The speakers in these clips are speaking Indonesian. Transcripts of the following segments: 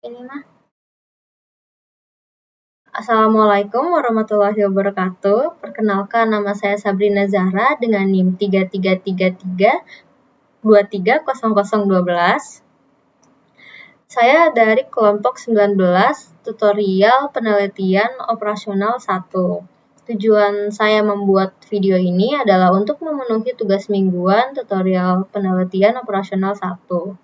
Ini mah. Assalamualaikum warahmatullahi wabarakatuh. Perkenalkan, nama saya Sabrina Zahra dengan NIM 3333230012. Saya dari kelompok 19 tutorial penelitian operasional 1. Tujuan saya membuat video ini adalah untuk memenuhi tugas mingguan tutorial penelitian operasional 1.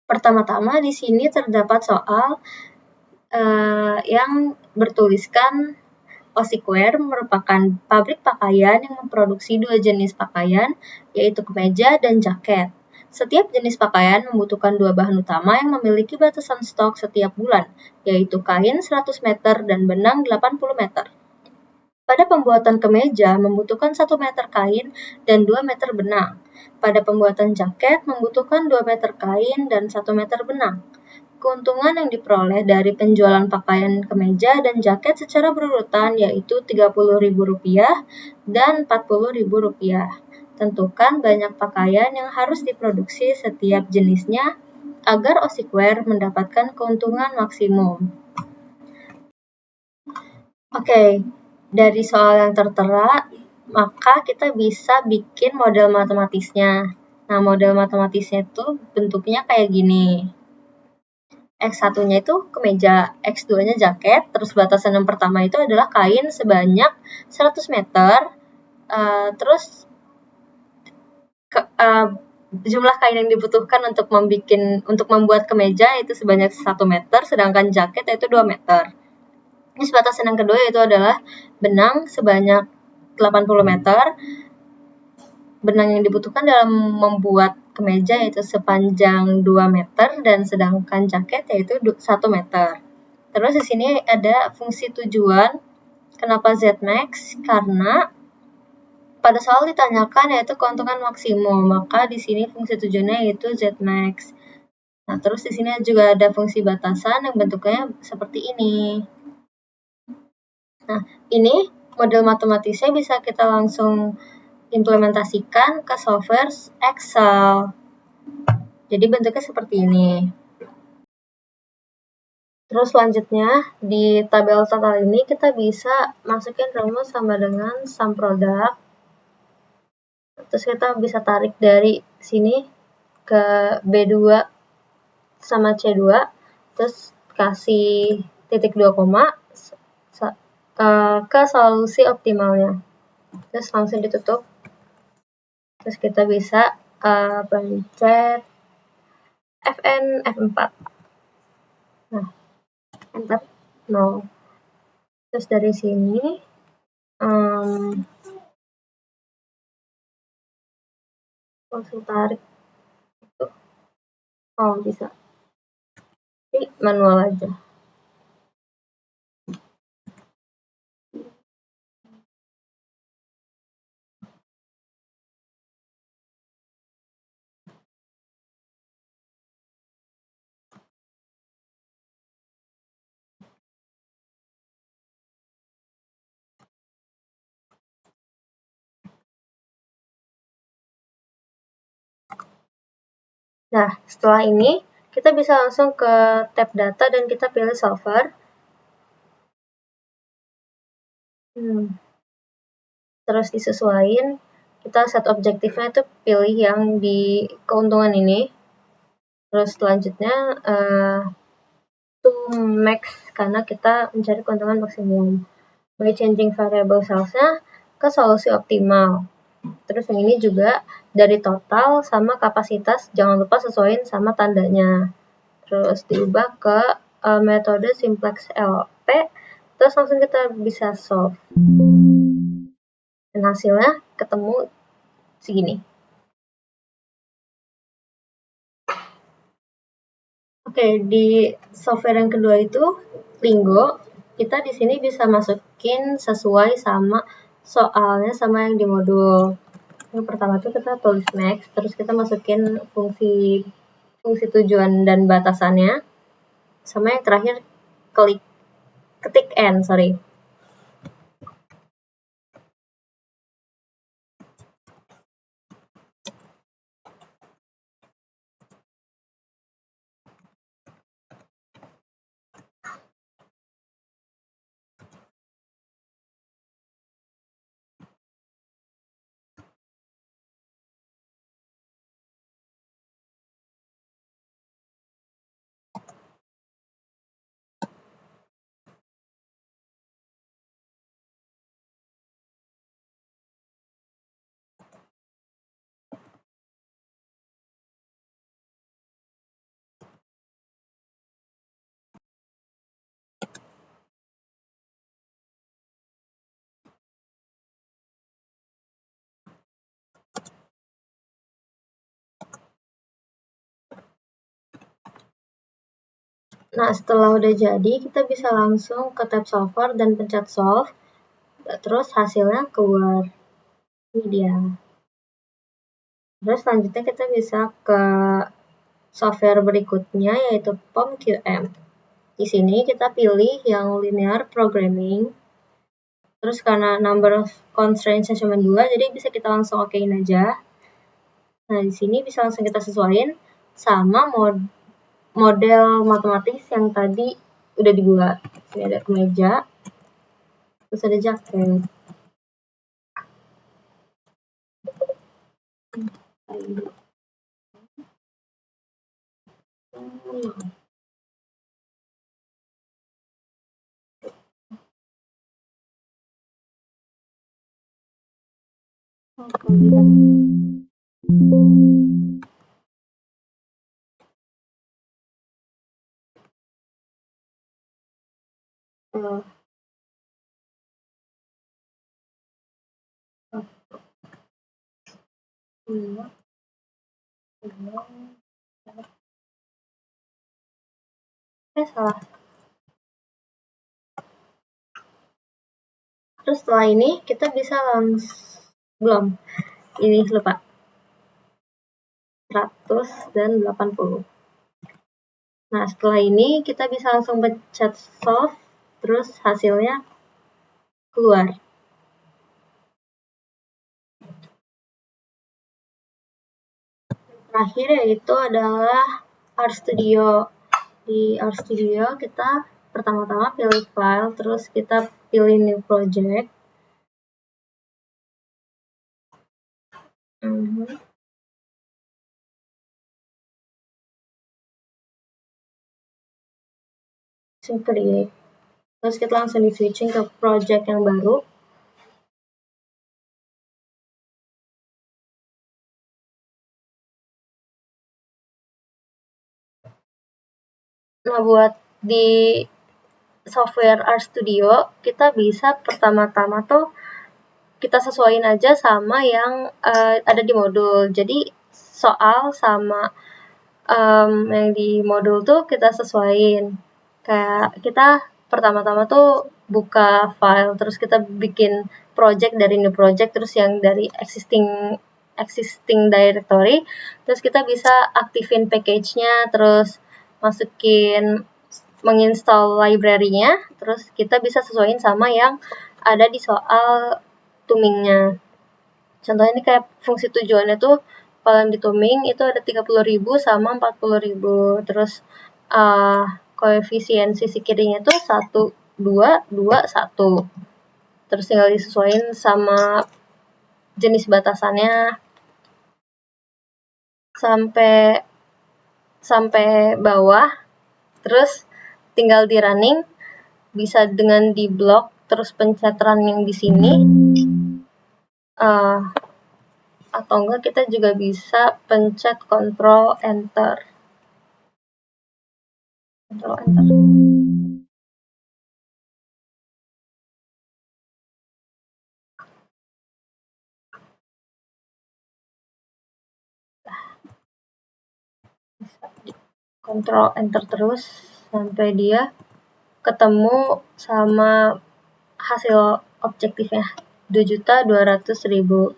Pertama-tama di sini terdapat soal yang bertuliskan Osicware merupakan pabrik pakaian yang memproduksi dua jenis pakaian, yaitu kemeja dan jaket. Setiap jenis pakaian membutuhkan dua bahan utama yang memiliki batasan stok setiap bulan, yaitu kain 100 meter dan benang 80 meter. Pada pembuatan kemeja membutuhkan 1 meter kain dan 2 meter benang. Pada pembuatan jaket membutuhkan 2 meter kain dan 1 meter benang. Keuntungan yang diperoleh dari penjualan pakaian kemeja dan jaket secara berurutan yaitu Rp30.000 dan Rp40.000. Tentukan banyak pakaian yang harus diproduksi setiap jenisnya agar Osicware mendapatkan keuntungan maksimum. Oke, dari soal yang tertera, maka kita bisa bikin model matematisnya. Nah, model matematisnya itu bentuknya kayak gini. X1-nya itu kemeja, X2-nya jaket, terus batasan yang pertama itu adalah kain sebanyak 100 meter, terus jumlah kain yang dibutuhkan untuk membuat kemeja itu sebanyak 1 meter, sedangkan jaket itu 2 meter. Terus batasan yang kedua itu adalah benang sebanyak 80 meter, benang yang dibutuhkan dalam membuat kemeja yaitu sepanjang 2 meter dan sedangkan jaket yaitu 1 meter. Terus di sini ada fungsi tujuan. Kenapa Zmax? Karena pada soal ditanyakan yaitu keuntungan maksimum, maka di sini fungsi tujuannya yaitu Zmax. Nah, terus di sini juga ada fungsi batasan yang bentuknya seperti ini. Nah, ini model matematisnya bisa kita langsung implementasikan ke software Excel. Jadi bentuknya seperti ini. Terus selanjutnya di tabel total ini kita bisa masukin rumus sama dengan sum product. Terus kita bisa tarik dari sini ke B2 sama C2. Terus kasih titik 2 koma ke solusi optimalnya. Terus langsung ditutup. Terus kita bisa pencet Fn F4. Nah, enter 0. Terus dari sini langsung tarik itu. Oh, bisa. Ini manual aja. Nah, setelah ini kita bisa langsung ke tab data dan kita pilih solver. Terus disesuaikan, kita set objektifnya itu pilih yang di keuntungan ini. Terus selanjutnya to max karena kita mencari keuntungan maksimum. By changing variable sales-nya ke solusi optimal. Terus yang ini juga dari total sama kapasitas, jangan lupa sesuaiin sama tandanya. Terus diubah ke metode simplex LP, terus langsung kita bisa solve. Dan hasilnya ketemu segini. Oke, di software yang kedua itu Lingo. Kita di sini bisa masukin sesuai sama soalnya sama yang di modul. Yang pertama itu kita tulis max, terus kita masukin fungsi tujuan dan batasannya. Sama yang terakhir ketik n, sorry. Nah, setelah udah jadi, kita bisa langsung ke tab solver dan pencet solve. Terus hasilnya keluar. Ini dia. Terus selanjutnya kita bisa ke software berikutnya, yaitu POM-QM. Di sini kita pilih yang linear programming. Terus karena number of constraints-nya cuma 2, jadi bisa kita langsung okein aja. Nah, di sini bisa langsung kita sesuaiin sama model matematis yang tadi udah dibuat. Ini ada kemeja, terus ada jaket. Salah. Terus setelah ini kita bisa belum. Ini lupa. 100 dan 80. Nah, setelah ini kita bisa langsung pencet solve, terus hasilnya keluar. Terakhir yaitu adalah RStudio. Di RStudio kita pertama-tama pilih file, terus kita pilih new project. Create. Terus kita langsung di switching ke project yang baru. Nah, buat di software RStudio, kita bisa pertama-tama tuh kita sesuaiin aja sama yang ada di modul. Jadi soal sama yang di modul tuh kita sesuaiin. Kayak kita pertama-tama tuh buka file, terus kita bikin project dari new project, terus yang dari existing directory, terus kita bisa aktifin package-nya, terus masukin menginstal library-nya, terus kita bisa sesuaiin sama yang ada di soal tumingnya. Contohnya ini kayak fungsi tujuannya tuh kalau yang di tuming itu ada 30.000 sama 40.000. Terus koefisien sisi kirinya tuh 1, 2, 2, 1. Terus tinggal disesuaikan sama jenis batasannya sampai bawah. Terus tinggal di running, bisa dengan di blok, terus pencet running di sini. Atau enggak kita juga bisa pencet Ctrl Enter. Ctrl Enter. Ctrl Enter terus sampai dia ketemu sama hasil objektifnya 2.200.000.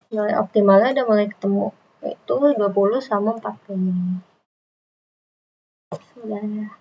Nilai optimalnya udah mulai ketemu, yaitu 20 sama 40. Sudah ya.